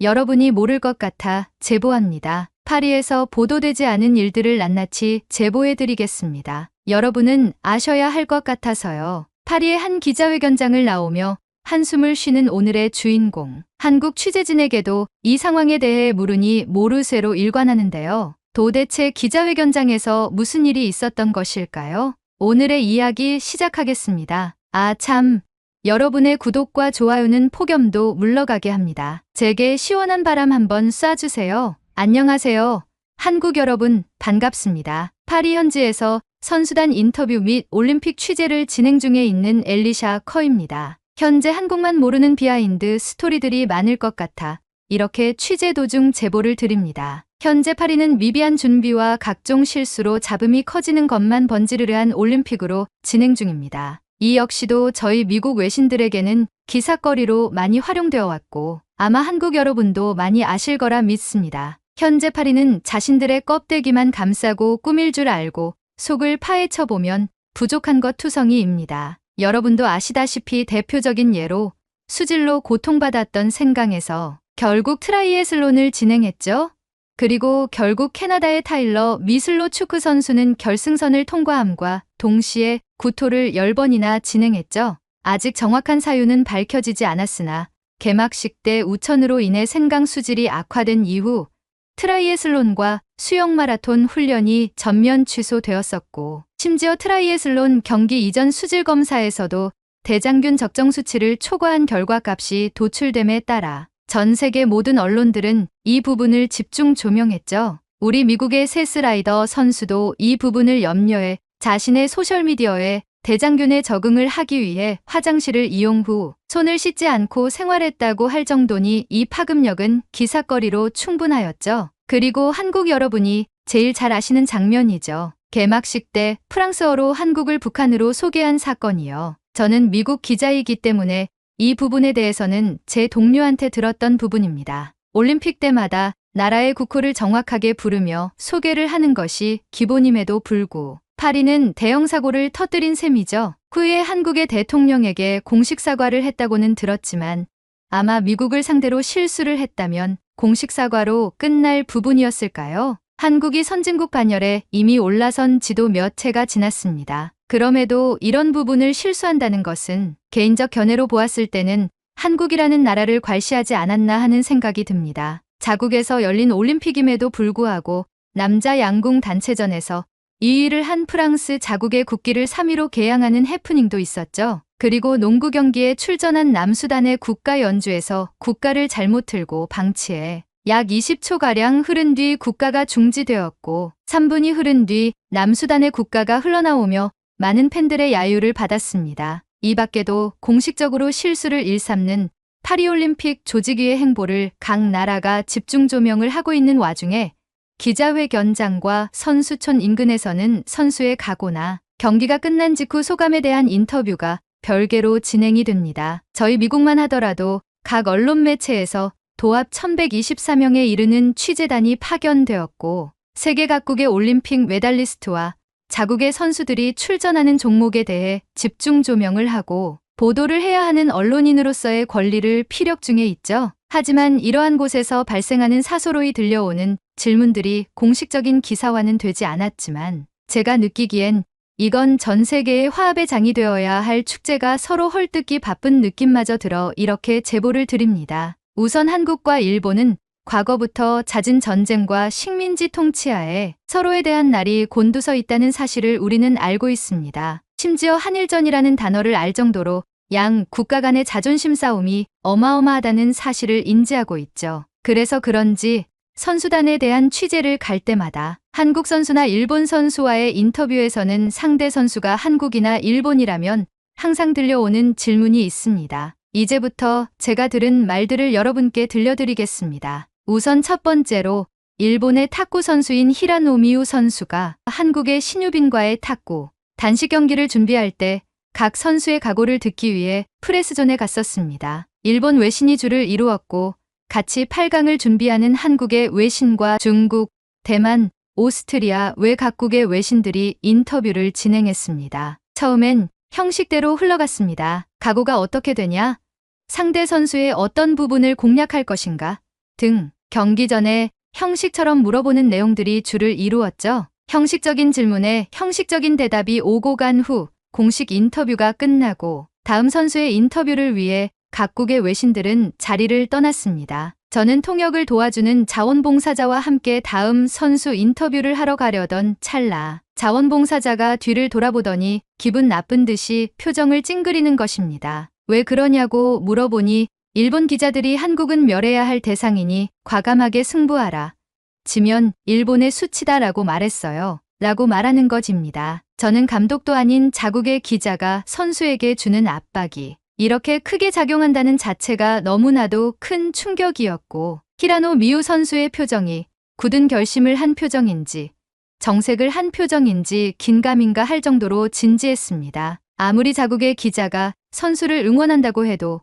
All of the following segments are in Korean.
여러분이 모를 것 같아 제보합니다. 파리에서 보도되지 않은 일들을 낱낱이 제보해드리겠습니다. 여러분은 아셔야 할 것 같아서요. 파리의 한 기자회견장을 나오며 한숨을 쉬는 오늘의 주인공. 한국 취재진에게도 이 상황에 대해 물으니 모르쇠로 일관하는데요. 도대체 기자회견장에서 무슨 일이 있었던 것일까요? 오늘의 이야기 시작하겠습니다. 아 참, 여러분의 구독과 좋아요는 폭염도 물러가게 합니다. 제게 시원한 바람 한번 쏴주세요. 안녕하세요. 한국 여러분, 반갑습니다. 파리 현지에서 선수단 인터뷰 및 올림픽 취재를 진행 중에 있는 엘리샤 커입니다. 현재 한국만 모르는 비하인드 스토리들이 많을 것 같아 이렇게 취재 도중 제보를 드립니다. 현재 파리는 미비한 준비와 각종 실수로 잡음이 커지는 것만 번지르르한 올림픽으로 진행 중입니다. 이 역시도 저희 미국 외신들에게는 기사거리로 많이 활용되어 왔고 아마 한국 여러분도 많이 아실 거라 믿습니다. 현재 파리는 자신들의 껍데기만 감싸고 꾸밀 줄 알고 속을 파헤쳐 보면 부족한 것 투성이입니다. 여러분도 아시다시피 대표적인 예로 수질로 고통받았던 생강에서 결국 트라이애슬론을 진행했죠. 그리고 결국 캐나다의 타일러 미슬로 축구 선수는 결승선을 통과함과 동시에 구토를 10번이나 진행했죠. 아직 정확한 사유는 밝혀지지 않았으나 개막식 때 우천으로 인해 생강 수질이 악화된 이후 트라이애슬론과 수영 마라톤 훈련이 전면 취소되었었고 심지어 트라이애슬론 경기 이전 수질 검사에서도 대장균 적정 수치를 초과한 결과값이 도출됨에 따라 전 세계 모든 언론들은 이 부분을 집중 조명했죠. 우리 미국의 세스라이더 선수도 이 부분을 염려해 자신의 소셜미디어에 대장균에 적응을 하기 위해 화장실을 이용 후 손을 씻지 않고 생활했다고 할 정도니 이 파급력은 기사거리로 충분하였죠. 그리고 한국 여러분이 제일 잘 아시는 장면이죠. 개막식 때 프랑스어로 한국을 북한으로 소개한 사건이요. 저는 미국 기자이기 때문에 이 부분에 대해서는 제 동료한테 들었던 부분입니다. 올림픽 때마다 나라의 국호를 정확하게 부르며 소개를 하는 것이 기본임에도 불구 파리는 대형 사고를 터뜨린 셈이죠. 후에 한국의 대통령에게 공식 사과를 했다고는 들었지만 아마 미국을 상대로 실수를 했다면 공식 사과로 끝날 부분이었을까요? 한국이 선진국 반열에 이미 올라선 지도 몇 해가 지났습니다. 그럼에도 이런 부분을 실수한다는 것은 개인적 견해로 보았을 때는 한국이라는 나라를 괄시하지 않았나 하는 생각이 듭니다. 자국에서 열린 올림픽임에도 불구하고 남자 양궁 단체전에서 2위를 한 프랑스 자국의 국기를 3위로 개양하는 해프닝도 있었죠. 그리고 농구 경기에 출전한 남수단의 국가 연주에서 국가를 잘못 틀고 방치해 약 20초가량 흐른 뒤 국가가 중지되었고 3분이 흐른 뒤 남수단의 국가가 흘러나오며 많은 팬들의 야유를 받았습니다. 이 밖에도 공식적으로 실수를 일삼는 파리올림픽 조직위의 행보를 각 나라가 집중 조명을 하고 있는 와중에 기자회견장과 선수촌 인근에서는 선수의 각오나 경기가 끝난 직후 소감에 대한 인터뷰가 별개로 진행이 됩니다. 저희 미국만 하더라도 각 언론 매체에서 도합 1124명에 이르는 취재단이 파견되었고 세계 각국의 올림픽 메달리스트와 자국의 선수들이 출전하는 종목에 대해 집중 조명을 하고 보도를 해야 하는 언론인으로서의 권리를 피력 중에 있죠. 하지만 이러한 곳에서 발생하는 사소로이 들려오는 질문들이 공식적인 기사화는 되지 않았지만 제가 느끼기엔 이건 전 세계의 화합의 장이 되어야 할 축제가 서로 헐뜯기 바쁜 느낌마저 들어 이렇게 제보를 드립니다. 우선 한국과 일본은 과거부터 잦은 전쟁과 식민지 통치하에 서로에 대한 날이 곤두서 있다는 사실을 우리는 알고 있습니다. 심지어 한일전이라는 단어를 알 정도로 양 국가 간의 자존심 싸움이 어마어마하다는 사실을 인지하고 있죠. 그래서 그런지 선수단에 대한 취재를 갈 때마다 한국 선수나 일본 선수와의 인터뷰에서는 상대 선수가 한국이나 일본이라면 항상 들려오는 질문이 있습니다. 이제부터 제가 들은 말들을 여러분께 들려드리겠습니다. 우선 첫 번째로 일본의 탁구 선수인 히라노미우 선수가 한국의 신유빈과의 탁구 단식 경기를 준비할 때 각 선수의 각오를 듣기 위해 프레스존에 갔었습니다. 일본 외신이 줄을 이루었고 같이 8강을 준비하는 한국의 외신과 중국, 대만, 오스트리아 외 각국의 외신들이 인터뷰를 진행했습니다. 처음엔 형식대로 흘러갔습니다. 각오가 어떻게 되냐? 상대 선수의 어떤 부분을 공략할 것인가? 등 경기 전에 형식처럼 물어보는 내용들이 주를 이루었죠. 형식적인 질문에 형식적인 대답이 오고 간 후 공식 인터뷰가 끝나고 다음 선수의 인터뷰를 위해 각국의 외신들은 자리를 떠났습니다. 저는 통역을 도와주는 자원봉사자와 함께 다음 선수 인터뷰를 하러 가려던 찰나 자원봉사자가 뒤를 돌아보더니 기분 나쁜 듯이 표정을 찡그리는 것입니다. 왜 그러냐고 물어보니 일본 기자들이 한국은 멸해야 할 대상이니 과감하게 승부하라. 지면 일본의 수치다라고 말했어요. 라고 말하는 것입니다. 저는 감독도 아닌 자국의 기자가 선수에게 주는 압박이 이렇게 크게 작용한다는 자체가 너무나도 큰 충격이었고 히라노 미우 선수의 표정이 굳은 결심을 한 표정인지 정색을 한 표정인지 긴가민가 할 정도로 진지했습니다. 아무리 자국의 기자가 선수를 응원한다고 해도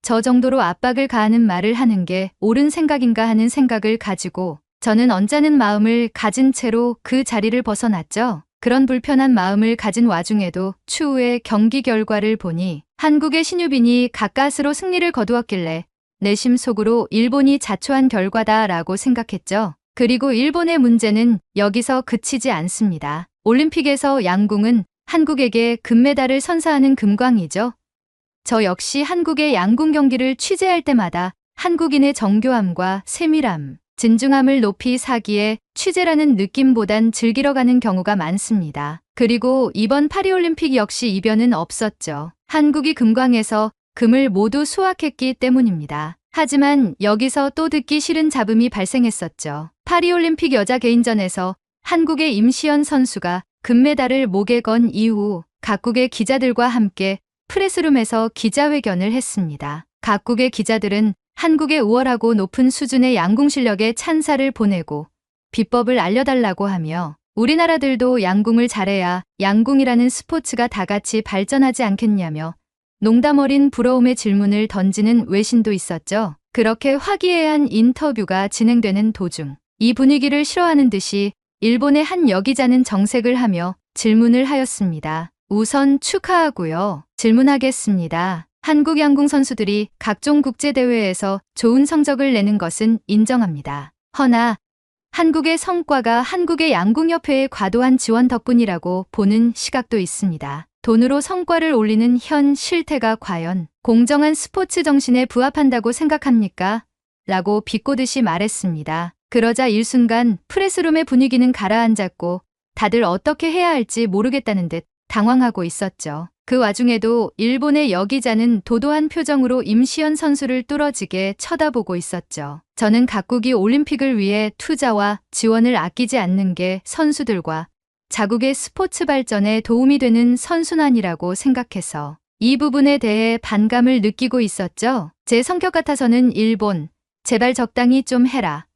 저 정도로 압박을 가하는 말을 하는 게 옳은 생각인가 하는 생각을 가지고 저는 언짢은 마음을 가진 채로 그 자리를 벗어났죠. 그런 불편한 마음을 가진 와중에도 추후에 경기 결과를 보니 한국의 신유빈이 가까스로 승리를 거두었길래 내심 속으로 일본이 자초한 결과다라고 생각했죠. 그리고 일본의 문제는 여기서 그치지 않습니다. 올림픽에서 양궁은 한국에게 금메달을 선사하는 금광이죠. 저 역시 한국의 양궁 경기를 취재할 때마다 한국인의 정교함과 세밀함, 진중함을 높이 사기에 취재라는 느낌보단 즐기러 가는 경우가 많습니다. 그리고 이번 파리올림픽 역시 이변은 없었죠. 한국이 금광에서 금을 모두 수확했기 때문입니다. 하지만 여기서 또 듣기 싫은 잡음이 발생했었죠. 파리올림픽 여자 개인전에서 한국의 임시연 선수가 금메달을 목에 건 이후 각국의 기자들과 함께 프레스룸에서 기자회견을 했습니다. 각국의 기자들은 한국의 우월하고 높은 수준의 양궁 실력에 찬사를 보내고 비법을 알려달라고 하며 우리나라들도 양궁을 잘해야 양궁이라는 스포츠가 다 같이 발전하지 않겠냐며 농담 어린 부러움의 질문을 던지는 외신도 있었죠. 그렇게 화기애애한 인터뷰가 진행되는 도중 이 분위기를 싫어하는 듯이 일본의 한 여기자는 정색을 하며 질문을 하였습니다. 우선 축하하고요. 질문하겠습니다. 한국 양궁 선수들이 각종 국제대회에서 좋은 성적을 내는 것은 인정합니다. 허나 한국의 성과가 한국의 양궁협회의 과도한 지원 덕분이라고 보는 시각도 있습니다. 돈으로 성과를 올리는 현 실태가 과연 공정한 스포츠 정신에 부합한다고 생각합니까? 라고 비꼬듯이 말했습니다. 그러자 일순간 프레스룸의 분위기는 가라앉았고 다들 어떻게 해야 할지 모르겠다는 듯 당황하고 있었죠. 그 와중에도 일본의 여기자는 도도한 표정으로 임시연 선수를 뚫어지게 쳐다보고 있었죠. 저는 각국이 올림픽을 위해 투자와 지원을 아끼지 않는 게 선수들과 자국의 스포츠 발전에 도움이 되는 선순환이라고 생각해서 이 부분에 대해 반감을 느끼고 있었죠. 제 성격 같아서는 일본, 제발 적당히 좀 해라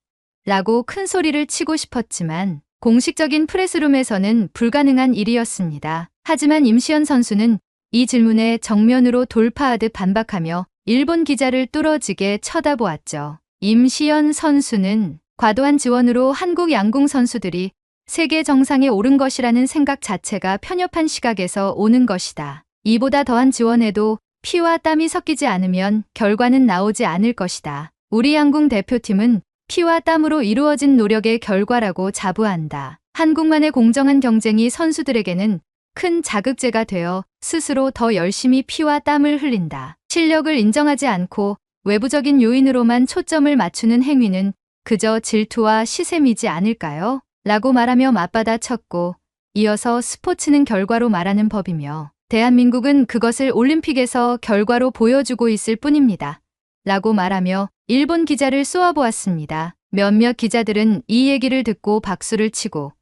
라고 큰 소리를 치고 싶었지만 공식적인 프레스룸에서는 불가능한 일이었습니다. 하지만 임시연 선수는 이 질문에 정면으로 돌파하듯 반박하며 일본 기자를 뚫어지게 쳐다보았죠. 임시연 선수는 과도한 지원으로 한국 양궁 선수들이 세계 정상에 오른 것이라는 생각 자체가 편협한 시각에서 오는 것이다. 이보다 더한 지원에도 피와 땀이 섞이지 않으면 결과는 나오지 않을 것이다. 우리 양궁 대표팀은 피와 땀으로 이루어진 노력의 결과라고 자부한다. 한국만의 공정한 경쟁이 선수들에게는 큰 자극제가 되어 스스로 더 열심히 피와 땀을 흘린다. 실력을 인정하지 않고 외부적인 요인으로만 초점을 맞추는 행위는 그저 질투와 시샘이지 않을까요? 라고 말하며 맞받아 쳤고 이어서 스포츠는 결과로 말하는 법이며 대한민국은 그것을 올림픽에서 결과로 보여주고 있을 뿐입니다. 라고 말하며 일본 기자를 쏘아보았습니다. 몇몇 기자들은 이 얘기를 듣고 박수를 치고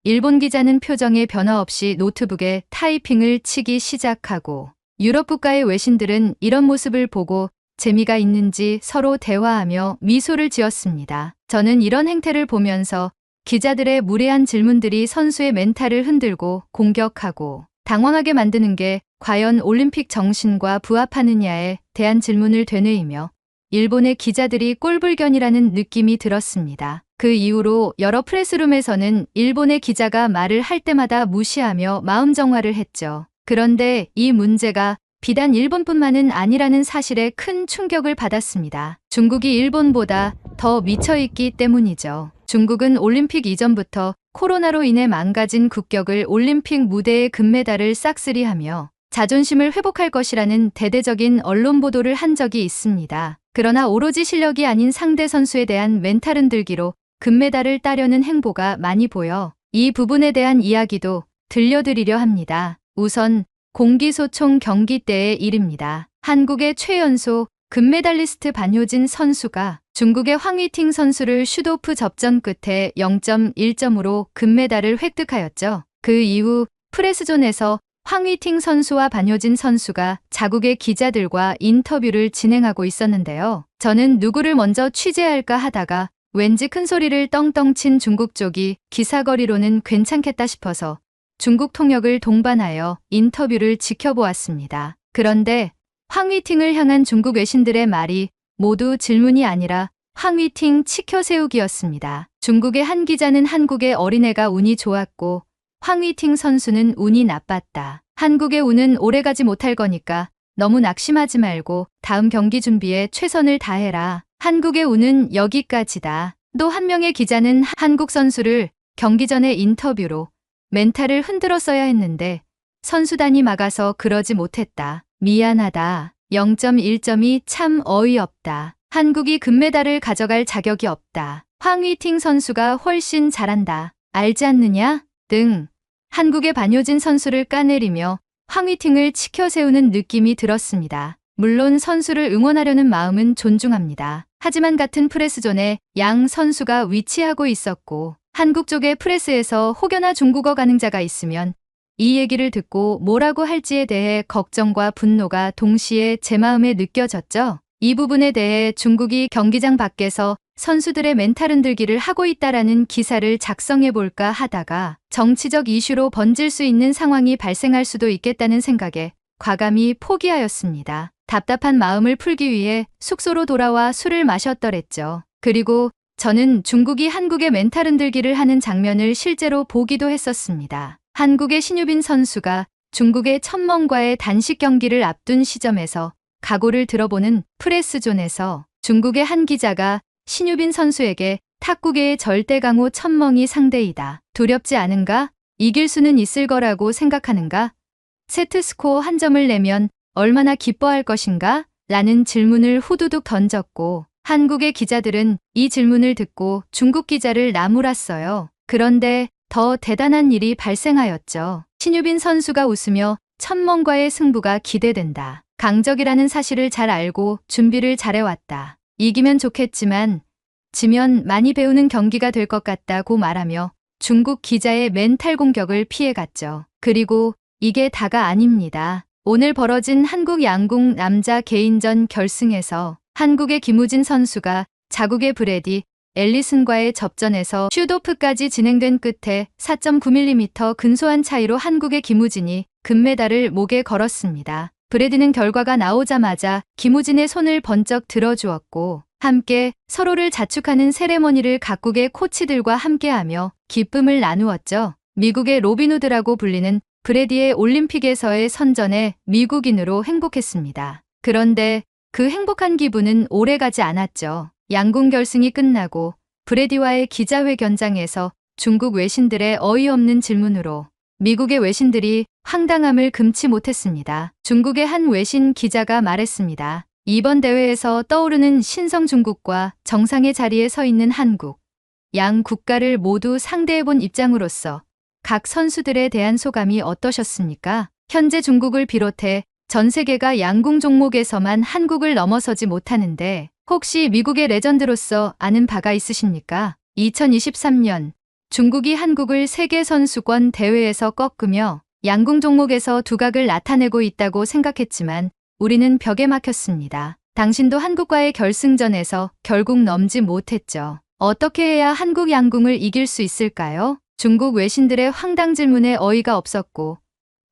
일본 기자는 표정에 변화 없이 노트북에 타이핑을 치기 시작하고 유럽 국가의 외신들은 이런 모습을 보고 재미가 있는지 서로 대화하며 미소를 지었습니다. 저는 이런 행태를 보면서 기자들의 무례한 질문들이 선수의 멘탈을 흔들고 공격하고 당황하게 만드는 게 과연 올림픽 정신과 부합하느냐에 대한 질문을 되뇌이며 일본의 기자들이 꼴불견이라는 느낌이 들었습니다. 그 이후로 여러 프레스룸에서는 일본의 기자가 말을 할 때마다 무시하며 마음 정화를 했죠. 그런데 이 문제가 비단 일본뿐만은 아니라는 사실에 큰 충격을 받았습니다. 중국이 일본보다 더 미쳐있기 때문이죠. 중국은 올림픽 이전부터 코로나로 인해 망가진 국격을 올림픽 무대에 금메달을 싹쓸이하며 자존심을 회복할 것이라는 대대적인 언론 보도를 한 적이 있습니다. 그러나 오로지 실력이 아닌 상대 선수에 대한 멘탈 흔들기로 금메달을 따려는 행보가 많이 보여 이 부분에 대한 이야기도 들려드리려 합니다. 우선 공기소총 경기 때의 일입니다. 한국의 최연소 금메달리스트 반효진 선수가 중국의 황휘팅 선수를 슛오프 접전 끝에 0.1점으로 금메달을 획득하였죠. 그 이후 프레스존에서 황휘팅 선수와 반효진 선수가 자국의 기자들과 인터뷰를 진행하고 있었는데요. 저는 누구를 먼저 취재할까 하다가 왠지 큰 소리를 떵떵 친 중국 쪽이 기사거리로는 괜찮겠다 싶어서 중국 통역을 동반하여 인터뷰를 지켜보았습니다. 그런데 황휘팅을 향한 중국 외신들의 말이 모두 질문이 아니라 황휘팅 치켜세우기였습니다. 중국의 한 기자는 한국의 어린애가 운이 좋았고 황휘팅 선수는 운이 나빴다. 한국의 운은 오래가지 못할 거니까 너무 낙심하지 말고 다음 경기 준비에 최선을 다해라. 한국의 운은 여기까지다. 또 한 명의 기자는 한국 선수를 경기 전에 인터뷰로 멘탈을 흔들었어야 했는데 선수단이 막아서 그러지 못했다. 미안하다. 0.1점이 참 어이없다. 한국이 금메달을 가져갈 자격이 없다. 황휘팅 선수가 훨씬 잘한다. 알지 않느냐? 등 한국의 반효진 선수를 까내리며 황휘팅을 치켜세우는 느낌이 들었습니다. 물론 선수를 응원하려는 마음은 존중합니다. 하지만 같은 프레스존에 양 선수가 위치하고 있었고 한국 쪽의 프레스에서 혹여나 중국어 가능자가 있으면 이 얘기를 듣고 뭐라고 할지에 대해 걱정과 분노가 동시에 제 마음에 느껴졌죠. 이 부분에 대해 중국이 경기장 밖에서 선수들의 멘탈 흔들기를 하고 있다라는 기사를 작성해볼까 하다가 정치적 이슈로 번질 수 있는 상황이 발생할 수도 있겠다는 생각에 과감히 포기하였습니다. 답답한 마음을 풀기 위해 숙소로 돌아와 술을 마셨더랬죠. 그리고 저는 중국이 한국의 멘탈 흔들기를 하는 장면을 실제로 보기도 했었습니다. 한국의 신유빈 선수가 중국의 천멍과의 단식 경기를 앞둔 시점에서 각오를 들어보는 프레스존에서 중국의 한 기자가 신유빈 선수에게 탁구계의 절대 강호 천멍이 상대이다. 두렵지 않은가? 이길 수는 있을 거라고 생각하는가? 세트 스코어 한 점을 내면 얼마나 기뻐할 것인가? 라는 질문을 후두둑 던졌고 한국의 기자들은 이 질문을 듣고 중국 기자를 나무랐어요. 그런데 더 대단한 일이 발생하였죠. 신유빈 선수가 웃으며 천멍과의 승부가 기대된다. 강적이라는 사실을 잘 알고 준비를 잘해왔다. 이기면 좋겠지만 지면 많이 배우는 경기가 될 것 같다고 말하며 중국 기자의 멘탈 공격을 피해갔죠. 그리고 이게 다가 아닙니다. 오늘 벌어진 한국 양궁 남자 개인전 결승에서 한국의 김우진 선수가 자국의 브래디 앨리슨과의 접전에서 슛오프까지 진행된 끝에 4.9mm 근소한 차이로 한국의 김우진이 금메달을 목에 걸었습니다. 브래디는 결과가 나오자마자 김우진의 손을 번쩍 들어주었고 함께 서로를 자축하는 세레머니를 각국의 코치들과 함께하며 기쁨을 나누었죠. 미국의 로빈후드라고 불리는 브래디의 올림픽에서의 선전에 미국인으로 행복했습니다. 그런데 그 행복한 기분은 오래가지 않았죠. 양궁 결승이 끝나고 브래디와의 기자회견장에서 중국 외신들의 어이없는 질문으로 미국의 외신들이 황당함을 금치 못했습니다. 중국의 한 외신 기자가 말했습니다. 이번 대회에서 떠오르는 신성 중국과 정상의 자리에 서 있는 한국, 양 국가를 모두 상대해본 입장으로서 각 선수들에 대한 소감이 어떠셨습니까? 현재 중국을 비롯해 전 세계가 양궁 종목에서만 한국을 넘어서지 못하는데 혹시 미국의 레전드로서 아는 바가 있으십니까? 2023년 중국이 한국을 세계선수권 대회에서 꺾으며 양궁 종목에서 두각을 나타내고 있다고 생각했지만 우리는 벽에 막혔습니다. 당신도 한국과의 결승전에서 결국 넘지 못했죠. 어떻게 해야 한국 양궁을 이길 수 있을까요? 중국 외신들의 황당 질문에 어이가 없었고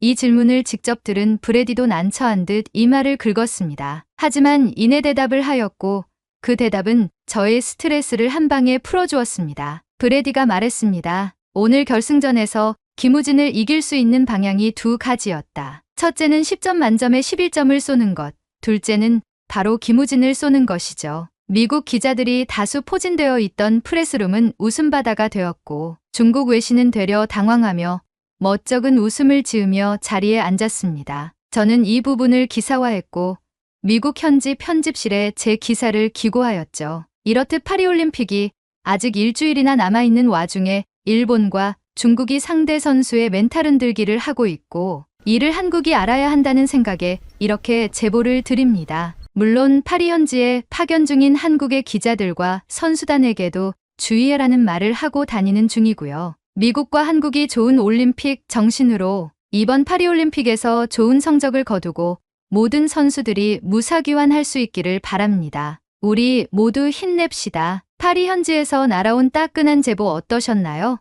이 질문을 직접 들은 브래디도 난처한 듯 이마를 긁었습니다. 하지만 이내 대답을 하였고 그 대답은 저의 스트레스를 한 방에 풀어주었습니다. 브래디가 말했습니다. 오늘 결승전에서 김우진을 이길 수 있는 방향이 두 가지였다. 첫째는 10점 만점에 11점을 쏘는 것, 둘째는 바로 김우진을 쏘는 것이죠. 미국 기자들이 다수 포진되어 있던 프레스룸은 웃음바다가 되었고 중국 외신은 되려 당황하며 멋쩍은 웃음을 지으며 자리에 앉았습니다. 저는 이 부분을 기사화했고 미국 현지 편집실에 제 기사를 기고하였죠. 이렇듯 파리올림픽이 아직 일주일이나 남아있는 와중에 일본과 중국이 상대 선수의 멘탈 흔들기를 하고 있고 이를 한국이 알아야 한다는 생각에 이렇게 제보를 드립니다. 물론 파리 현지에 파견 중인 한국의 기자들과 선수단에게도 주의해라는 말을 하고 다니는 중이고요. 미국과 한국이 좋은 올림픽 정신으로 이번 파리올림픽에서 좋은 성적을 거두고 모든 선수들이 무사귀환할 수 있기를 바랍니다. 우리 모두 힘냅시다. 파리 현지에서 날아온 따끈한 제보 어떠셨나요?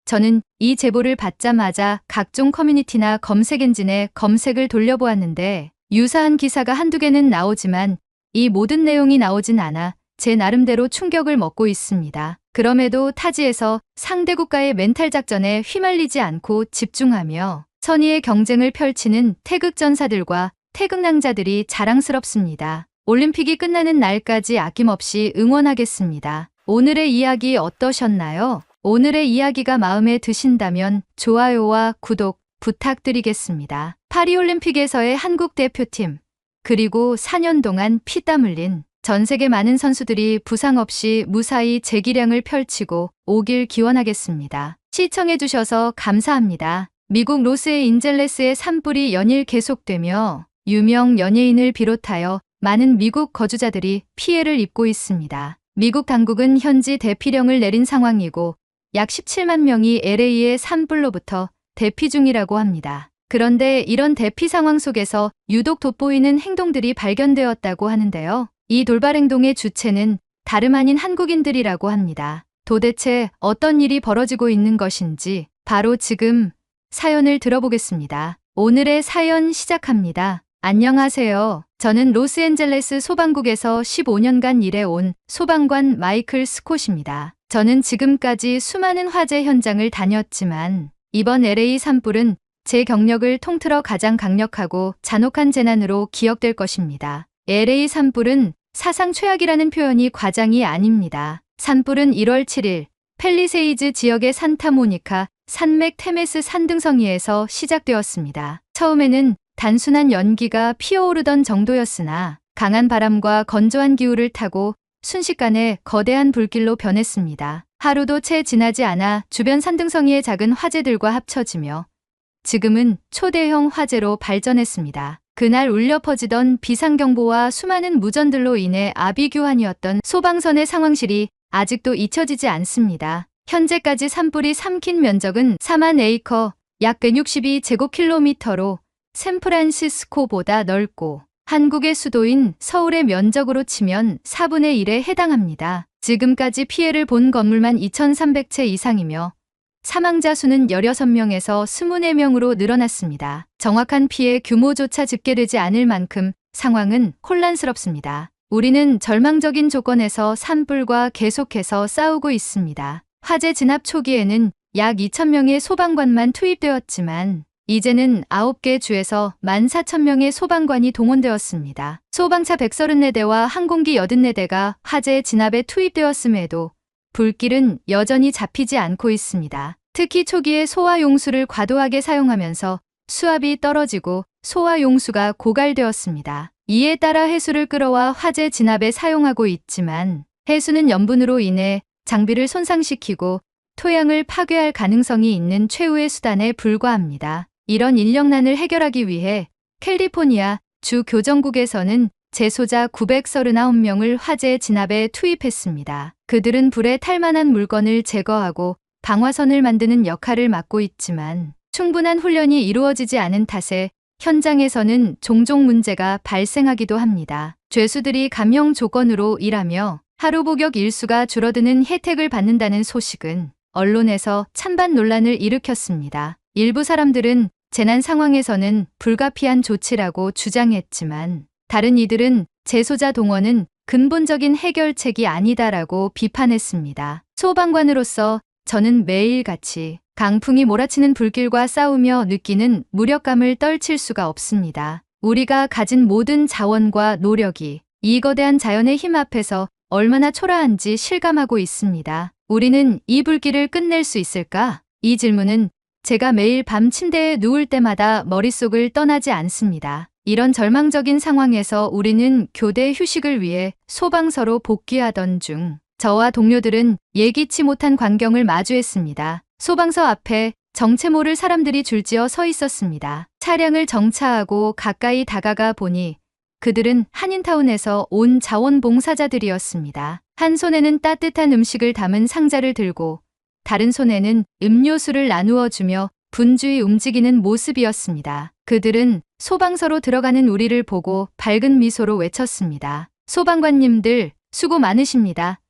저는 이 제보를 받자마자 각종 커뮤니티나 검색 엔진에 검색을 돌려보았는데 유사한 기사가 한두 개는 나오지만 이 모든 내용이 나오진 않아 제 나름대로 충격을 먹고 있습니다. 그럼에도 타지에서 상대 국가의 멘탈 작전에 휘말리지 않고 집중하며 선의의 경쟁을 펼치는 태극전사들과 태극낭자들이 자랑스럽습니다. 올림픽이 끝나는 날까지 아낌없이 응원하겠습니다. 오늘의 이야기 어떠셨나요? 오늘의 이야기가 마음에 드신다면 좋아요와 구독 부탁드리겠습니다. 파리올림픽에서의 한국 대표팀, 그리고 4년 동안 피땀 흘린 전 세계 많은 선수들이 부상 없이 무사히 재기량을 펼치고 오길 기원하겠습니다. 시청해주셔서 감사합니다. 미국 로스앤젤레스의 산불이 연일 계속되며 유명 연예인을 비롯하여 많은 미국 거주자들이 피해를 입고 있습니다. 미국 당국은 현지 대피령을 내린 상황이고 약 17만 명이 LA의 산불로부터 대피 중이라고 합니다. 그런데 이런 대피 상황 속에서 유독 돋보이는 행동들이 발견되었다고 하는데요. 이 돌발 행동의 주체는 다름 아닌 한국인들이라고 합니다. 도대체 어떤 일이 벌어지고 있는 것인지 바로 지금 사연을 들어보겠습니다. 오늘의 사연 시작합니다. 안녕하세요. 저는 로스앤젤레스 소방국에서 15년간 일해온 소방관 마이클 스콧입니다. 저는 지금까지 수많은 화재 현장을 다녔지만 이번 LA 산불은 제 경력을 통틀어 가장 강력하고 잔혹한 재난으로 기억될 것입니다. LA 산불은 사상 최악이라는 표현이 과장이 아닙니다. 산불은 1월 7일 팰리세이즈 지역의 산타모니카 산맥 테메스 산등성이에서 시작되었습니다. 처음에는 단순한 연기가 피어오르던 정도였으나 강한 바람과 건조한 기후를 타고 순식간에 거대한 불길로 변했습니다. 하루도 채 지나지 않아 주변 산등성이의 작은 화재들과 합쳐지며 지금은 초대형 화재로 발전했습니다. 그날 울려 퍼지던 비상경보와 수많은 무전들로 인해 아비규환이었던 소방선의 상황실이 아직도 잊혀지지 않습니다. 현재까지 산불이 삼킨 면적은 4만 에이커, 약 162제곱킬로미터로 샌프란시스코보다 넓고 한국의 수도인 서울의 면적으로 치면 4분의 1에 해당합니다. 지금까지 피해를 본 건물만 2,300채 이상이며 사망자 수는 16명에서 24명으로 늘어났습니다. 정확한 피해 규모조차 집계되지 않을 만큼 상황은 혼란스럽습니다. 우리는 절망적인 조건에서 산불과 계속해서 싸우고 있습니다. 화재 진압 초기에는 약 2,000명의 소방관만 투입되었지만 이제는 9개 주에서 14,000명의 소방관이 동원되었습니다. 소방차 134대와 항공기 84대가 화재 진압에 투입되었음에도 불길은 여전히 잡히지 않고 있습니다. 특히 초기에 소화용수를 과도하게 사용하면서 수압이 떨어지고 소화용수가 고갈되었습니다. 이에 따라 해수를 끌어와 화재 진압에 사용하고 있지만 해수는 염분으로 인해 장비를 손상시키고 토양을 파괴할 가능성이 있는 최후의 수단에 불과합니다. 이런 인력난을 해결하기 위해 캘리포니아 주 교정국에서는 재소자 939명을 화재 진압에 투입했습니다. 그들은 불에 탈 만한 물건을 제거하고 방화선을 만드는 역할을 맡고 있지만 충분한 훈련이 이루어지지 않은 탓에 현장에서는 종종 문제가 발생하기도 합니다. 죄수들이 감형 조건으로 일하며 하루 복역 일수가 줄어드는 혜택을 받는다는 소식은 언론에서 찬반 논란을 일으켰습니다. 일부 사람들은 재난 상황에서는 불가피한 조치라고 주장했지만 다른 이들은 재소자 동원은 근본적인 해결책이 아니다라고 비판했습니다. 소방관으로서 저는 매일같이 강풍이 몰아치는 불길과 싸우며 느끼는 무력감을 떨칠 수가 없습니다. 우리가 가진 모든 자원과 노력이 이 거대한 자연의 힘 앞에서 얼마나 초라한지 실감하고 있습니다. 우리는 이 불길을 끝낼 수 있을까? 이 질문은 제가 매일 밤 침대에 누울 때마다 머릿속을 떠나지 않습니다. 이런 절망적인 상황에서 우리는 교대 휴식을 위해 소방서로 복귀하던 중 저와 동료들은 예기치 못한 광경을 마주했습니다. 소방서 앞에 정체 모를 사람들이 줄지어 서 있었습니다. 차량을 정차하고 가까이 다가가 보니 그들은 한인타운에서 온 자원봉사자들이었습니다. 한 손에는 따뜻한 음식을 담은 상자를 들고 다른 손에는 음료수를 나누어 주며 분주히 움직이는 모습이었습니다. 그들은 소방서로 들어가는 우리를 보고 밝은 미소로 외쳤습니다. 소방관님들 수고 많으십니다.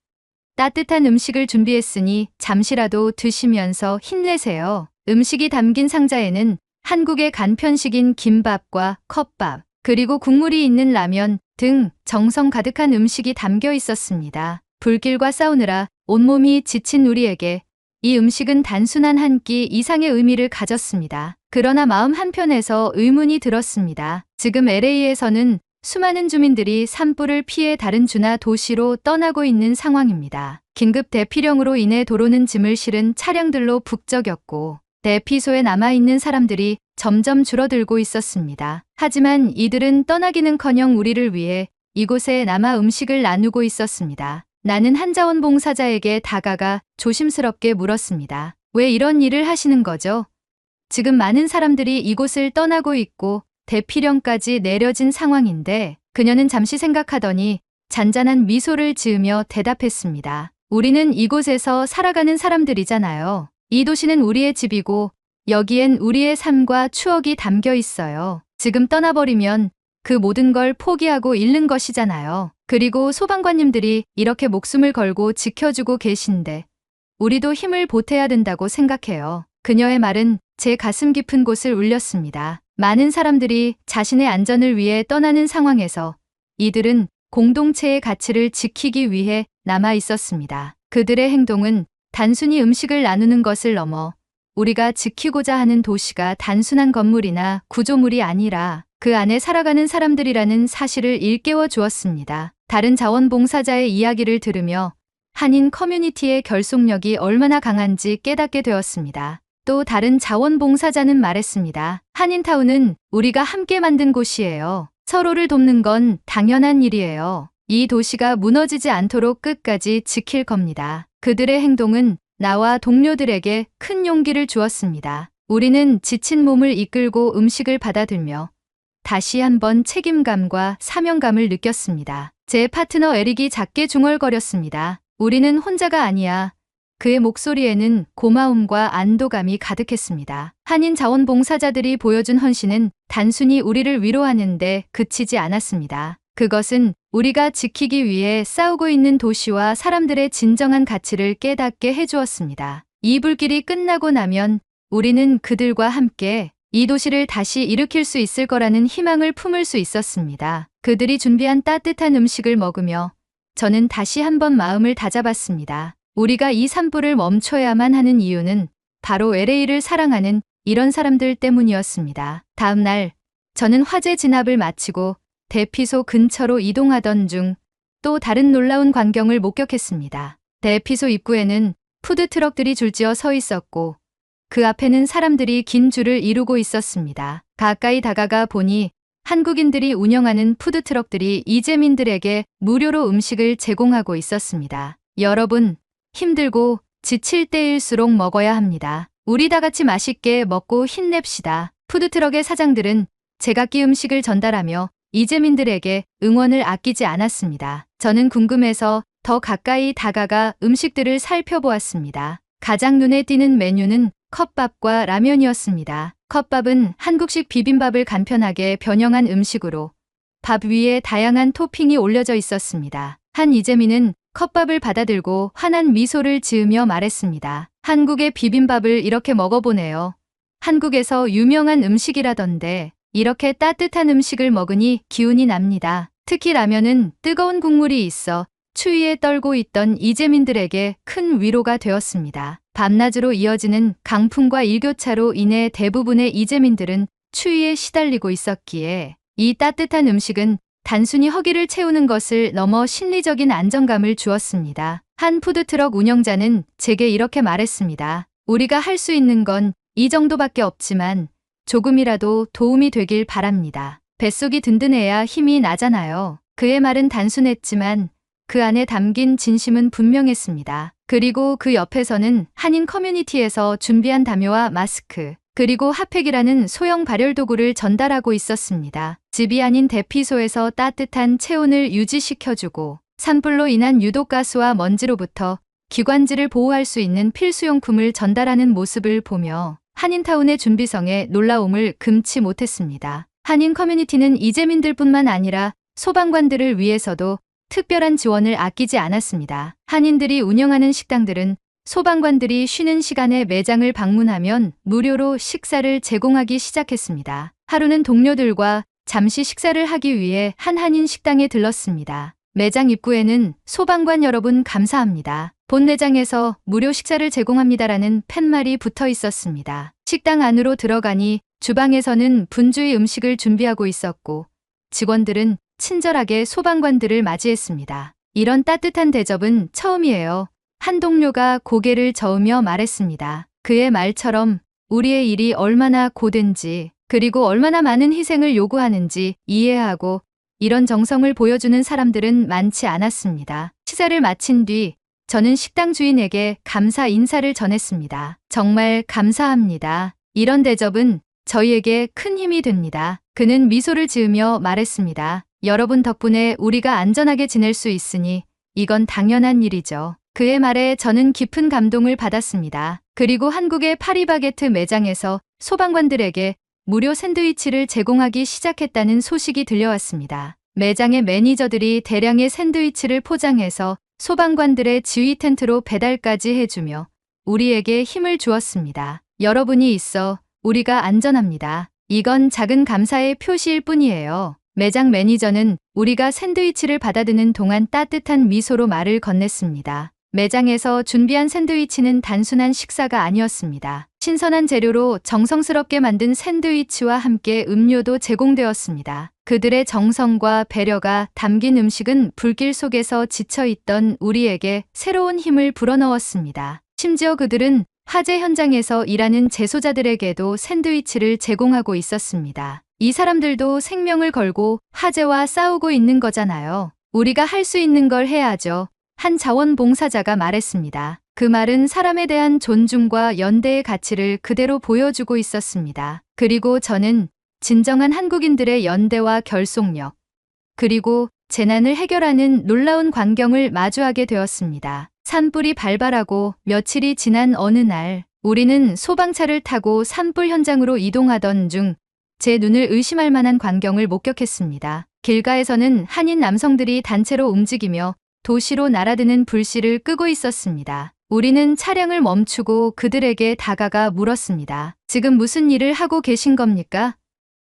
따뜻한 음식을 준비했으니 잠시라도 드시면서 힘내세요. 음식이 담긴 상자에는 한국의 간편식인 김밥과 컵밥, 그리고 국물이 있는 라면 등 정성 가득한 음식이 담겨 있었습니다. 불길과 싸우느라 온몸이 지친 우리에게 이 음식은 단순한 한 끼 이상의 의미를 가졌습니다. 그러나 마음 한편에서 의문이 들었습니다. 지금 LA에서는 수많은 주민들이 산불을 피해 다른 주나 도시로 떠나고 있는 상황입니다. 긴급 대피령으로 인해 도로는 짐을 실은 차량들로 북적였고 대피소에 남아있는 사람들이 점점 줄어들고 있었습니다. 하지만 이들은 떠나기는커녕 우리를 위해 이곳에 남아 음식을 나누고 있었습니다. 나는 한 자원봉사자에게 다가가 조심스럽게 물었습니다. 왜 이런 일을 하시는 거죠? 지금 많은 사람들이 이곳을 떠나고 있고 대피령까지 내려진 상황인데 그녀는 잠시 생각하더니 잔잔한 미소를 지으며 대답했습니다. 우리는 이곳에서 살아가는 사람들이잖아요. 이 도시는 우리의 집이고 여기엔 우리의 삶과 추억이 담겨 있어요. 지금 떠나버리면 그 모든 걸 포기하고 잃는 것이잖아요. 그리고 소방관님들이 이렇게 목숨을 걸고 지켜주고 계신데 우리도 힘을 보태야 된다고 생각해요. 그녀의 말은 제 가슴 깊은 곳을 울렸습니다. 많은 사람들이 자신의 안전을 위해 떠나는 상황에서 이들은 공동체의 가치를 지키기 위해 남아 있었습니다. 그들의 행동은 단순히 음식을 나누는 것을 넘어 우리가 지키고자 하는 도시가 단순한 건물이나 구조물이 아니라 그 안에 살아가는 사람들이라는 사실을 일깨워 주었습니다. 다른 자원봉사자의 이야기를 들으며 한인 커뮤니티의 결속력이 얼마나 강한지 깨닫게 되었습니다. 또 다른 자원봉사자는 말했습니다. 한인타운은 우리가 함께 만든 곳이에요. 서로를 돕는 건 당연한 일이에요. 이 도시가 무너지지 않도록 끝까지 지킬 겁니다. 그들의 행동은 나와 동료들에게 큰 용기를 주었습니다. 우리는 지친 몸을 이끌고 음식을 받아들며 다시 한번 책임감과 사명감을 느꼈습니다. 제 파트너 에릭이 작게 중얼거렸습니다. 우리는 혼자가 아니야. 그의 목소리에는 고마움과 안도감이 가득했습니다. 한인 자원봉사자들이 보여준 헌신은 단순히 우리를 위로하는데 그치지 않았습니다. 그것은 우리가 지키기 위해 싸우고 있는 도시와 사람들의 진정한 가치를 깨닫게 해주었습니다. 이 불길이 끝나고 나면 우리는 그들과 함께 이 도시를 다시 일으킬 수 있을 거라는 희망을 품을 수 있었습니다. 그들이 준비한 따뜻한 음식을 먹으며 저는 다시 한번 마음을 다잡았습니다. 우리가 이 산불을 멈춰야만 하는 이유는 바로 LA를 사랑하는 이런 사람들 때문이었습니다. 다음 날 저는 화재 진압을 마치고 대피소 근처로 이동하던 중 또 다른 놀라운 광경을 목격했습니다. 대피소 입구에는 푸드트럭들이 줄지어 서 있었고 그 앞에는 사람들이 긴 줄을 이루고 있었습니다. 가까이 다가가 보니 한국인들이 운영하는 푸드트럭들이 이재민들에게 무료로 음식을 제공하고 있었습니다. 여러분, 힘들고 지칠 때일수록 먹어야 합니다. 우리 다 같이 맛있게 먹고 힘냅시다. 푸드트럭의 사장들은 제각기 음식을 전달하며 이재민들에게 응원을 아끼지 않았습니다. 저는 궁금해서 더 가까이 다가가 음식들을 살펴보았습니다. 가장 눈에 띄는 메뉴는 컵밥과 라면이었습니다. 컵밥은 한국식 비빔밥을 간편하게 변형한 음식으로 밥 위에 다양한 토핑이 올려져 있었습니다. 한 이재민은 컵밥을 받아들고 환한 미소를 지으며 말했습니다. 한국의 비빔밥을 이렇게 먹어보네요. 한국에서 유명한 음식이라던데 이렇게 따뜻한 음식을 먹으니 기운이 납니다. 특히 라면은 뜨거운 국물이 있어 추위에 떨고 있던 이재민들에게 큰 위로가 되었습니다. 밤낮으로 이어지는 강풍과 일교차로 인해 대부분의 이재민들은 추위에 시달리고 있었기에 이 따뜻한 음식은 단순히 허기를 채우는 것을 넘어 심리적인 안정감을 주었습니다. 한 푸드트럭 운영자는 제게 이렇게 말했습니다. 우리가 할 수 있는 건 이 정도밖에 없지만 조금이라도 도움이 되길 바랍니다. 뱃속이 든든해야 힘이 나잖아요. 그의 말은 단순했지만 그 안에 담긴 진심은 분명했습니다. 그리고 그 옆에서는 한인 커뮤니티에서 준비한 담요와 마스크, 그리고 핫팩이라는 소형 발열 도구를 전달하고 있었습니다. 집이 아닌 대피소에서 따뜻한 체온을 유지시켜주고 산불로 인한 유독가스와 먼지로부터 기관지를 보호할 수 있는 필수용품을 전달하는 모습을 보며 한인타운의 준비성에 놀라움을 금치 못했습니다. 한인 커뮤니티는 이재민들뿐만 아니라 소방관들을 위해서도 특별한 지원을 아끼지 않았습니다. 한인들이 운영하는 식당들은 소방관들이 쉬는 시간에 매장을 방문하면 무료로 식사를 제공하기 시작했습니다. 하루는 동료들과 잠시 식사를 하기 위해 한 한인 식당에 들렀습니다. 매장 입구에는 소방관 여러분 감사합니다. 본 매장에서 무료 식사를 제공합니다라는 팻말이 붙어 있었습니다. 식당 안으로 들어가니 주방에서는 분주히 음식을 준비하고 있었고 직원들은 친절하게 소방관들을 맞이했습니다. 이런 따뜻한 대접은 처음이에요. 한 동료가 고개를 저으며 말했습니다. 그의 말처럼 우리의 일이 얼마나 고된지 그리고 얼마나 많은 희생을 요구하는지 이해하고 이런 정성을 보여주는 사람들은 많지 않았습니다. 식사를 마친 뒤 저는 식당 주인에게 감사 인사를 전했습니다. 정말 감사합니다. 이런 대접은 저희에게 큰 힘이 됩니다. 그는 미소를 지으며 말했습니다. 여러분 덕분에 우리가 안전하게 지낼 수 있으니 이건 당연한 일이죠. 그의 말에 저는 깊은 감동을 받았습니다. 그리고 한국의 파리바게트 매장에서 소방관들에게 무료 샌드위치를 제공하기 시작했다는 소식이 들려왔습니다. 매장의 매니저들이 대량의 샌드위치를 포장해서 소방관들의 지휘 텐트로 배달까지 해주며 우리에게 힘을 주었습니다. 여러분이 있어 우리가 안전합니다. 이건 작은 감사의 표시일 뿐이에요. 매장 매니저는 우리가 샌드위치를 받아드는 동안 따뜻한 미소로 말을 건넸습니다. 매장에서 준비한 샌드위치는 단순한 식사가 아니었습니다. 신선한 재료로 정성스럽게 만든 샌드위치와 함께 음료도 제공되었습니다. 그들의 정성과 배려가 담긴 음식은 불길 속에서 지쳐있던 우리에게 새로운 힘을 불어넣었습니다. 심지어 그들은 화재 현장에서 일하는 재소자들에게도 샌드위치를 제공하고 있었습니다. 이 사람들도 생명을 걸고 화재와 싸우고 있는 거잖아요. 우리가 할 수 있는 걸 해야죠. 한 자원봉사자가 말했습니다. 그 말은 사람에 대한 존중과 연대의 가치를 그대로 보여주고 있었습니다. 그리고 저는 진정한 한국인들의 연대와 결속력, 그리고 재난을 해결하는 놀라운 광경을 마주하게 되었습니다. 산불이 발발하고 며칠이 지난 어느 날, 우리는 소방차를 타고 산불 현장으로 이동하던 중 제 눈을 의심할 만한 광경을 목격했습니다. 길가에서는 한인 남성들이 단체로 움직이며 도시로 날아드는 불씨를 끄고 있었습니다. 우리는 차량을 멈추고 그들에게 다가가 물었습니다. 지금 무슨 일을 하고 계신 겁니까?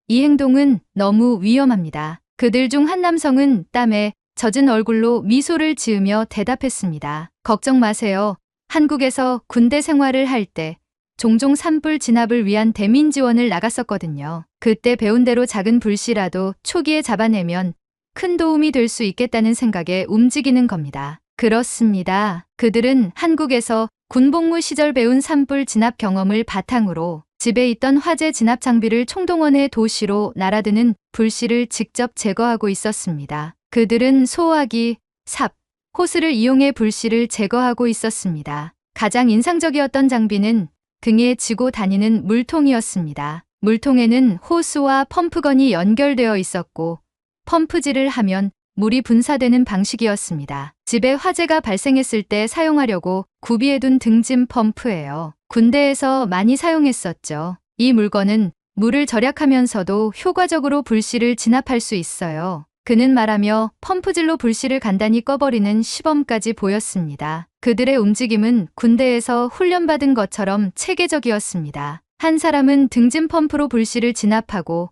이 행동은 너무 위험합니다. 그들 중 한 남성은 땀에 젖은 얼굴로 미소를 지으며 대답했습니다. 걱정 마세요. 한국에서 군대 생활을 할 때 종종 산불 진압을 위한 대민 지원을 나갔었거든요. 그때 배운 대로 작은 불씨라도 초기에 잡아내면 큰 도움이 될 수 있겠다는 생각에 움직이는 겁니다. 그렇습니다. 그들은 한국에서 군복무 시절 배운 산불 진압 경험을 바탕으로 집에 있던 화재 진압 장비를 총동원해 도시로 날아드는 불씨를 직접 제거하고 있었습니다. 그들은 소화기, 삽, 호스를 이용해 불씨를 제거하고 있었습니다. 가장 인상적이었던 장비는 등에 지고 다니는 물통이었습니다. 물통에는 호스와 펌프건이 연결되어 있었고 펌프질을 하면 물이 분사되는 방식이었습니다. 집에 화재가 발생했을 때 사용하려고 구비해둔 등짐 펌프예요. 군대에서 많이 사용했었죠. 이 물건은 물을 절약하면서도 효과적으로 불씨를 진압할 수 있어요. 그는 말하며 펌프질로 불씨를 간단히 꺼버리는 시범까지 보였습니다. 그들의 움직임은 군대에서 훈련받은 것처럼 체계적이었습니다. 한 사람은 등짐 펌프로 불씨를 진압하고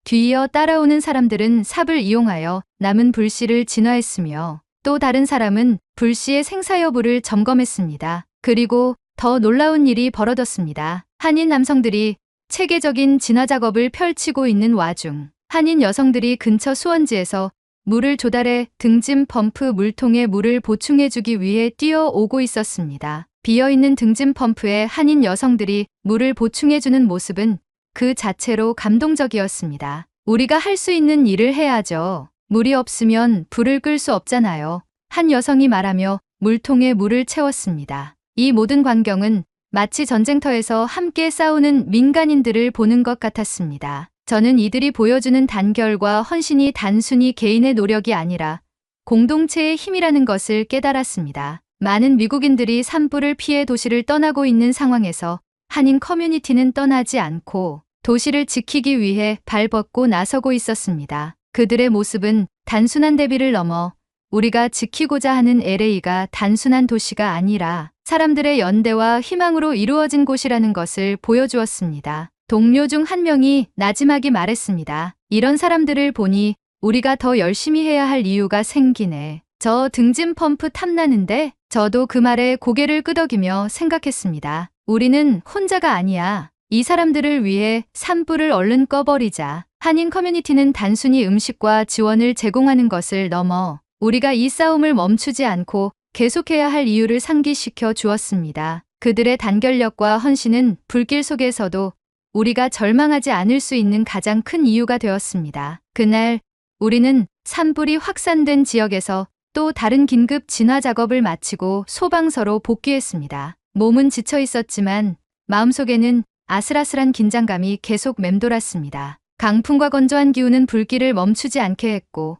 뒤이어 따라오는 사람들은 삽을 이용하여 남은 불씨를 진화했으며 또 다른 사람은 불씨의 생사 여부를 점검했습니다. 그리고 더 놀라운 일이 벌어졌습니다. 한인 남성들이 체계적인 진화 작업을 펼치고 있는 와중 한인 여성들이 근처 수원지에서 물을 조달해 등짐 펌프 물통에 물을 보충해주기 위해 뛰어오고 있었습니다. 비어있는 등짐 펌프에 한인 여성들이 물을 보충해주는 모습은 그 자체로 감동적이었습니다. 우리가 할 수 있는 일을 해야죠. 물이 없으면 불을 끌 수 없잖아요. 한 여성이 말하며 물통에 물을 채웠습니다. 이 모든 광경은 마치 전쟁터에서 함께 싸우는 민간인들을 보는 것 같았습니다. 저는 이들이 보여주는 단결과 헌신이 단순히 개인의 노력이 아니라 공동체의 힘이라는 것을 깨달았습니다. 많은 미국인들이 산불을 피해 도시를 떠나고 있는 상황에서 한인 커뮤니티는 떠나지 않고 도시를 지키기 위해 발벗고 나서고 있었습니다. 그들의 모습은 단순한 대비를 넘어 우리가 지키고자 하는 LA가 단순한 도시가 아니라 사람들의 연대와 희망으로 이루어진 곳이라는 것을 보여주었습니다. 동료 중 한 명이 나지막이 말했습니다. 이런 사람들을 보니 우리가 더 열심히 해야 할 이유가 생기네. 저 등짐 펌프 탐나는데? 저도 그 말에 고개를 끄덕이며 생각했습니다. 우리는 혼자가 아니야. 이 사람들을 위해 산불을 얼른 꺼버리자. 한인 커뮤니티는 단순히 음식과 지원을 제공하는 것을 넘어 우리가 이 싸움을 멈추지 않고 계속해야 할 이유를 상기시켜 주었습니다. 그들의 단결력과 헌신은 불길 속에서도 우리가 절망하지 않을 수 있는 가장 큰 이유가 되었습니다. 그날 우리는 산불이 확산된 지역에서 또 다른 긴급 진화 작업을 마치고 소방서로 복귀했습니다. 몸은 지쳐 있었지만 마음속에는 아슬아슬한 긴장감이 계속 맴돌았습니다. 강풍과 건조한 기후는 불길을 멈추지 않게 했고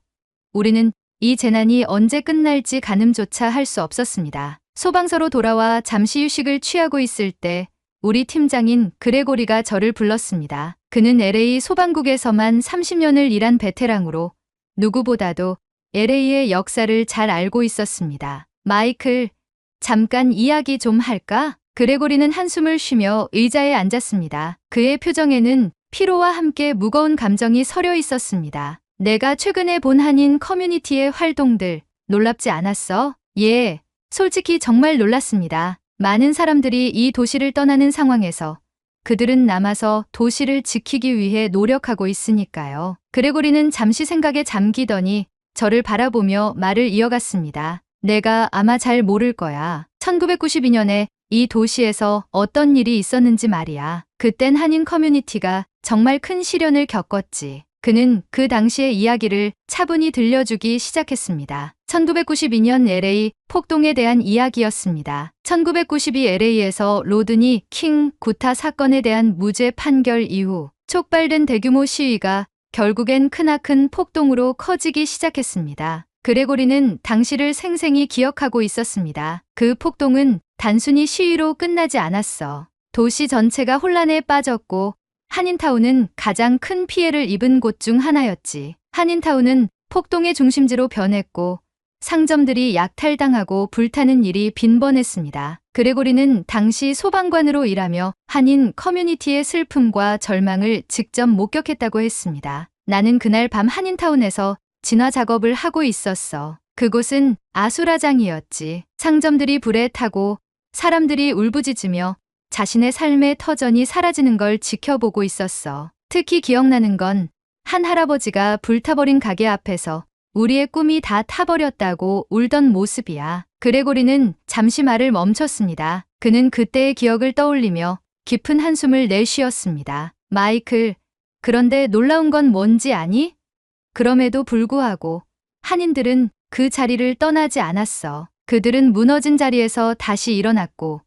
우리는 이 재난이 언제 끝날지 가늠조차 할 수 없었습니다. 소방서로 돌아와 잠시 휴식을 취하고 있을 때 우리 팀장인 그레고리가 저를 불렀습니다. 그는 LA 소방국에서만 30년을 일한 베테랑으로 누구보다도 LA의 역사를 잘 알고 있었습니다. 마이클, 잠깐 이야기 좀 할까? 그레고리는 한숨을 쉬며 의자에 앉았습니다. 그의 표정에는 피로와 함께 무거운 감정이 서려 있었습니다. 내가 최근에 본 한인 커뮤니티의 활동들 놀랍지 않았어? 예, 솔직히 정말 놀랐습니다. 많은 사람들이 이 도시를 떠나는 상황에서 그들은 남아서 도시를 지키기 위해 노력하고 있으니까요. 그레고리는 잠시 생각에 잠기더니 저를 바라보며 말을 이어갔습니다. 내가 아마 잘 모를 거야. 1992년에 이 도시에서 어떤 일이 있었는지 말이야. 그땐 한인 커뮤니티가 정말 큰 시련을 겪었지. 그는 그 당시의 이야기를 차분히 들려주기 시작했습니다. 1992년 LA 폭동에 대한 이야기였습니다. 1992 LA에서 로드니 킹 구타 사건에 대한 무죄 판결 이후 촉발된 대규모 시위가 결국엔 크나큰 폭동으로 커지기 시작했습니다. 그레고리는 당시를 생생히 기억하고 있었습니다. 그 폭동은 단순히 시위로 끝나지 않았어. 도시 전체가 혼란에 빠졌고 한인타운은 가장 큰 피해를 입은 곳 중 하나였지. 한인타운은 폭동의 중심지로 변했고 상점들이 약탈당하고 불타는 일이 빈번했습니다. 그레고리는 당시 소방관으로 일하며 한인 커뮤니티의 슬픔과 절망을 직접 목격했다고 했습니다. 나는 그날 밤 한인타운에서 진화 작업을 하고 있었어. 그곳은 아수라장이었지. 상점들이 불에 타고 사람들이 울부짖으며 자신의 삶의 터전이 사라지는 걸 지켜보고 있었어. 특히 기억나는 건 한 할아버지가 불타버린 가게 앞에서 우리의 꿈이 다 타버렸다고 울던 모습이야. 그레고리는 잠시 말을 멈췄습니다. 그는 그때의 기억을 떠올리며 깊은 한숨을 내쉬었습니다. 마이클, 그런데 놀라운 건 뭔지 아니? 그럼에도 불구하고 한인들은 그 자리를 떠나지 않았어. 그들은 무너진 자리에서 다시 일어났고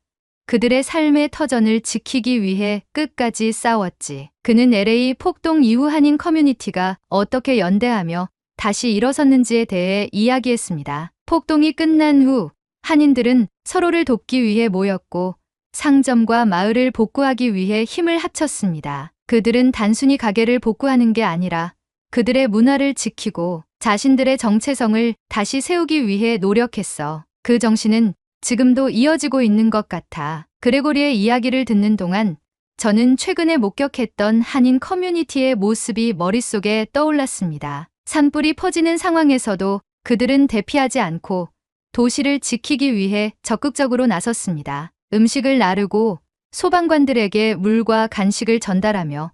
그들의 삶의 터전을 지키기 위해 끝까지 싸웠지. 그는 LA 폭동 이후 한인 커뮤니티가 어떻게 연대하며 다시 일어섰는지에 대해 이야기했습니다. 폭동이 끝난 후 한인들은 서로를 돕기 위해 모였고 상점과 마을을 복구하기 위해 힘을 합쳤습니다. 그들은 단순히 가게를 복구하는 게 아니라 그들의 문화를 지키고 자신들의 정체성을 다시 세우기 위해 노력했어. 그 정신은 지금도 이어지고 있는 것 같아. 그레고리의 이야기를 듣는 동안 저는 최근에 목격했던 한인 커뮤니티의 모습이 머릿속에 떠올랐습니다. 산불이 퍼지는 상황에서도 그들은 대피하지 않고 도시를 지키기 위해 적극적으로 나섰습니다. 음식을 나르고 소방관들에게 물과 간식을 전달하며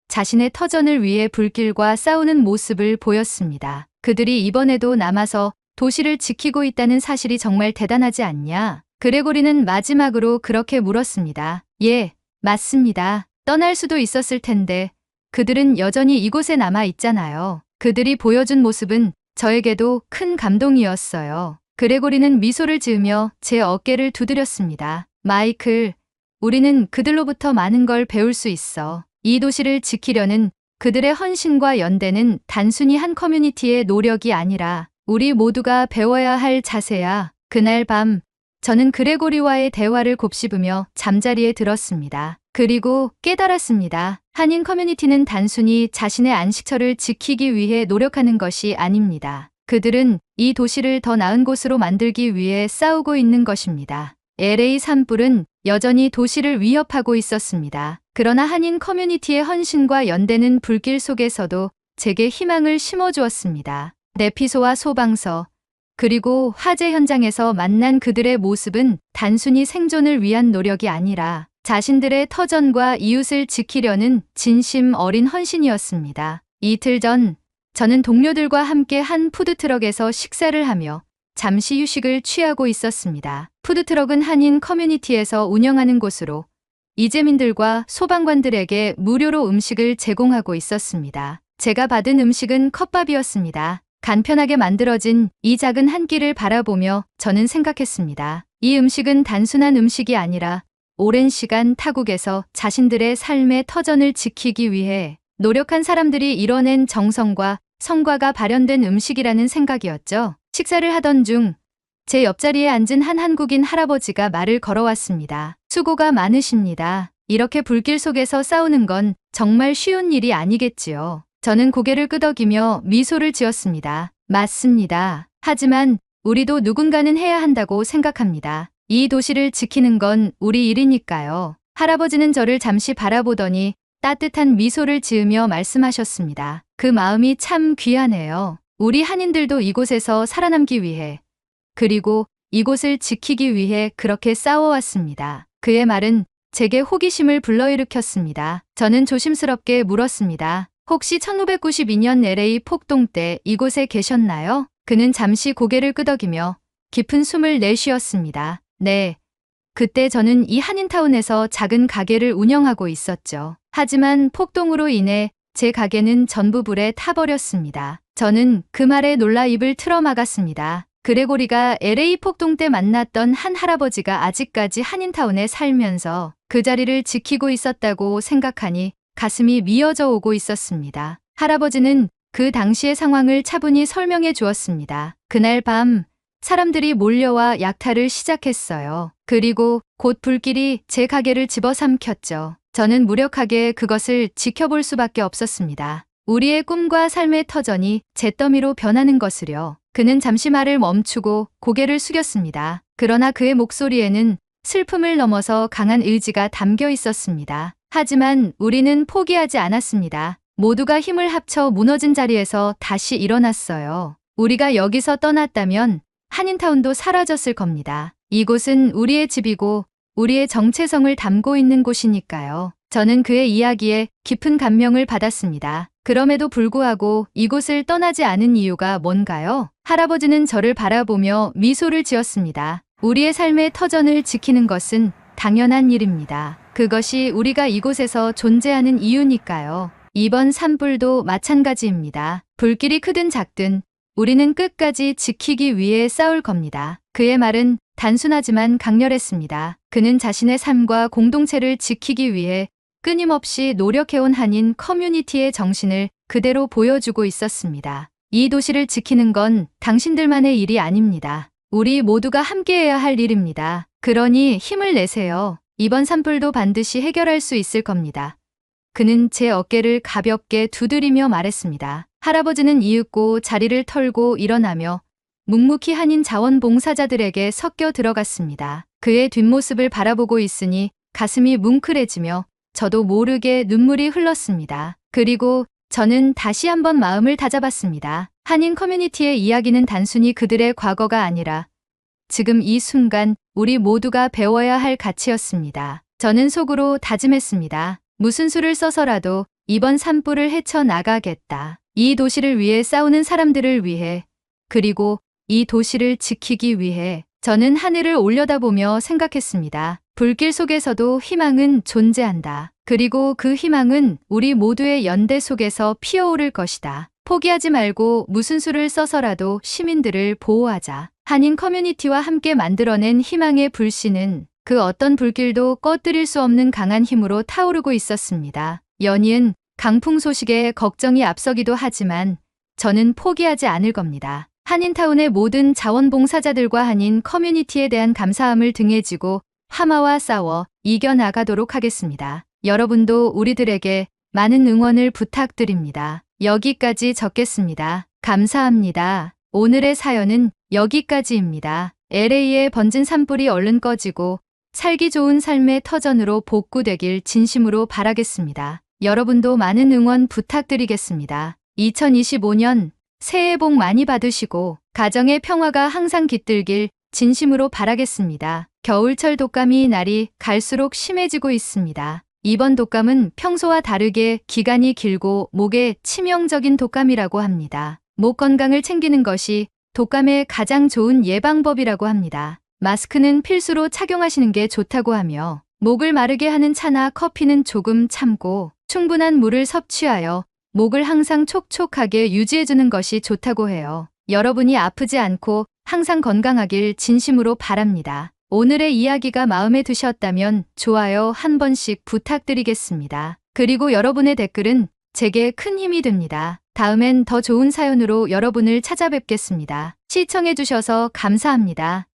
자신의 터전을 위해 불길과 싸우는 모습을 보였습니다. 그들이 이번에도 남아서 도시를 지키고 있다는 사실이 정말 대단하지 않냐? 그레고리는 마지막으로 그렇게 물었습니다. 예, 맞습니다. 떠날 수도 있었을 텐데 그들은 여전히 이곳에 남아 있잖아요. 그들이 보여준 모습은 저에게도 큰 감동이었어요. 그레고리는 미소를 지으며 제 어깨를 두드렸습니다. 마이클, 우리는 그들로부터 많은 걸 배울 수 있어. 이 도시를 지키려는 그들의 헌신과 연대는 단순히 한 커뮤니티의 노력이 아니라 우리 모두가 배워야 할 자세야. 그날 밤 저는 그레고리와의 대화를 곱씹으며 잠자리에 들었습니다. 그리고 깨달았습니다. 한인 커뮤니티는 단순히 자신의 안식처를 지키기 위해 노력하는 것이 아닙니다. 그들은 이 도시를 더 나은 곳으로 만들기 위해 싸우고 있는 것입니다. LA 산불은 여전히 도시를 위협하고 있었습니다. 그러나 한인 커뮤니티의 헌신과 연대는 불길 속에서도 제게 희망을 심어주었습니다. 내피소와 소방서, 그리고 화재 현장에서 만난 그들의 모습은 단순히 생존을 위한 노력이 아니라 자신들의 터전과 이웃을 지키려는 진심 어린 헌신이었습니다. 이틀 전 저는 동료들과 함께 한 푸드트럭에서 식사를 하며 잠시 휴식을 취하고 있었습니다. 푸드트럭은 한인 커뮤니티에서 운영하는 곳으로 이재민들과 소방관들에게 무료로 음식을 제공하고 있었습니다. 제가 받은 음식은 컵밥이었습니다. 간편하게 만들어진 이 작은 한 끼를 바라보며 저는 생각했습니다. 이 음식은 단순한 음식이 아니라 오랜 시간 타국에서 자신들의 삶의 터전을 지키기 위해 노력한 사람들이 이뤄낸 정성과 성과가 발현된 음식이라는 생각이었죠. 식사를 하던 중 제 옆자리에 앉은 한 한국인 할아버지가 말을 걸어왔습니다. 수고가 많으십니다. 이렇게 불길 속에서 싸우는 건 정말 쉬운 일이 아니겠지요. 저는 고개를 끄덕이며 미소를 지었습니다. 맞습니다. 하지만 우리도 누군가는 해야 한다고 생각합니다. 이 도시를 지키는 건 우리 일이니까요. 할아버지는 저를 잠시 바라보더니 따뜻한 미소를 지으며 말씀하셨습니다. 그 마음이 참 귀하네요. 우리 한인들도 이곳에서 살아남기 위해, 그리고 이곳을 지키기 위해 그렇게 싸워왔습니다. 그의 말은 제게 호기심을 불러일으켰습니다. 저는 조심스럽게 물었습니다. 혹시 1992년 LA 폭동 때 이곳에 계셨나요? 그는 잠시 고개를 끄덕이며 깊은 숨을 내쉬었습니다. 네. 그때 저는 이 한인타운에서 작은 가게를 운영하고 있었죠. 하지만 폭동으로 인해 제 가게는 전부 불에 타버렸습니다. 저는 그 말에 놀라 입을 틀어막았습니다. 그레고리가 LA 폭동 때 만났던 한 할아버지가 아직까지 한인타운에 살면서 그 자리를 지키고 있었다고 생각하니 가슴이 미어져 오고 있었습니다. 할아버지는 그 당시의 상황을 차분히 설명해 주었습니다. 그날 밤 사람들이 몰려와 약탈을 시작했어요. 그리고 곧 불길이 제 가게를 집어삼켰죠. 저는 무력하게 그것을 지켜볼 수밖에 없었습니다. 우리의 꿈과 삶의 터전이 잿더미로 변하는 것을요. 그는 잠시 말을 멈추고 고개를 숙였습니다. 그러나 그의 목소리에는 슬픔을 넘어서 강한 의지가 담겨 있었습니다. 하지만 우리는 포기하지 않았습니다. 모두가 힘을 합쳐 무너진 자리에서 다시 일어났어요. 우리가 여기서 떠났다면 한인타운도 사라졌을 겁니다. 이곳은 우리의 집이고 우리의 정체성을 담고 있는 곳이니까요. 저는 그의 이야기에 깊은 감명을 받았습니다. 그럼에도 불구하고 이곳을 떠나지 않은 이유가 뭔가요? 할아버지는 저를 바라보며 미소를 지었습니다. 우리의 삶의 터전을 지키는 것은 당연한 일입니다. 그것이 우리가 이곳에서 존재하는 이유니까요. 이번 산불도 마찬가지입니다. 불길이 크든 작든 우리는 끝까지 지키기 위해 싸울 겁니다. 그의 말은 단순하지만 강렬했습니다. 그는 자신의 삶과 공동체를 지키기 위해 끊임없이 노력해온 한인 커뮤니티의 정신을 그대로 보여주고 있었습니다. 이 도시를 지키는 건 당신들만의 일이 아닙니다. 우리 모두가 함께해야 할 일입니다. 그러니 힘을 내세요. 이번 산불도 반드시 해결할 수 있을 겁니다. 그는 제 어깨를 가볍게 두드리며 말했습니다. 할아버지는 이윽고 자리를 털고 일어나며 묵묵히 한인 자원봉사자들에게 섞여 들어갔습니다. 그의 뒷모습을 바라보고 있으니 가슴이 뭉클해지며 저도 모르게 눈물이 흘렀습니다. 그리고 저는 다시 한번 마음을 다잡았습니다. 한인 커뮤니티의 이야기는 단순히 그들의 과거가 아니라 지금 이 순간 우리 모두가 배워야 할 가치였습니다. 저는 속으로 다짐했습니다. 무슨 수를 써서라도 이번 산불을 헤쳐나가겠다. 이 도시를 위해 싸우는 사람들을 위해, 그리고 이 도시를 지키기 위해 저는 하늘을 올려다보며 생각했습니다. 불길 속에서도 희망은 존재한다. 그리고 그 희망은 우리 모두의 연대 속에서 피어오를 것이다. 포기하지 말고 무슨 수를 써서라도 시민들을 보호하자. 한인 커뮤니티와 함께 만들어낸 희망의 불씨는 그 어떤 불길도 꺼뜨릴 수 없는 강한 힘으로 타오르고 있었습니다. 연이은 강풍 소식에 걱정이 앞서기도 하지만 저는 포기하지 않을 겁니다. 한인타운의 모든 자원봉사자들과 한인 커뮤니티에 대한 감사함을 등에 지고 하마와 싸워 이겨나가도록 하겠습니다. 여러분도 우리들에게 많은 응원을 부탁드립니다. 여기까지 적겠습니다. 감사합니다. 오늘의 사연은 여기까지입니다. LA에 번진 산불이 얼른 꺼지고 살기 좋은 삶의 터전으로 복구되길 진심으로 바라겠습니다. 여러분도 많은 응원 부탁드리겠습니다. 2025년 새해 복 많이 받으시고 가정의 평화가 항상 깃들길 진심으로 바라겠습니다. 겨울철 독감이 날이 갈수록 심해지고 있습니다. 이번 독감은 평소와 다르게 기간이 길고 목에 치명적인 독감이라고 합니다. 목 건강을 챙기는 것이 독감의 가장 좋은 예방법이라고 합니다. 마스크는 필수로 착용하시는 게 좋다고 하며 목을 마르게 하는 차나 커피는 조금 참고 충분한 물을 섭취하여 목을 항상 촉촉하게 유지해주는 것이 좋다고 해요. 여러분이 아프지 않고 항상 건강하길 진심으로 바랍니다. 오늘의 이야기가 마음에 드셨다면 좋아요 한 번씩 부탁드리겠습니다. 그리고 여러분의 댓글은 제게 큰 힘이 됩니다. 다음엔 더 좋은 사연으로 여러분을 찾아뵙겠습니다. 시청해주셔서 감사합니다.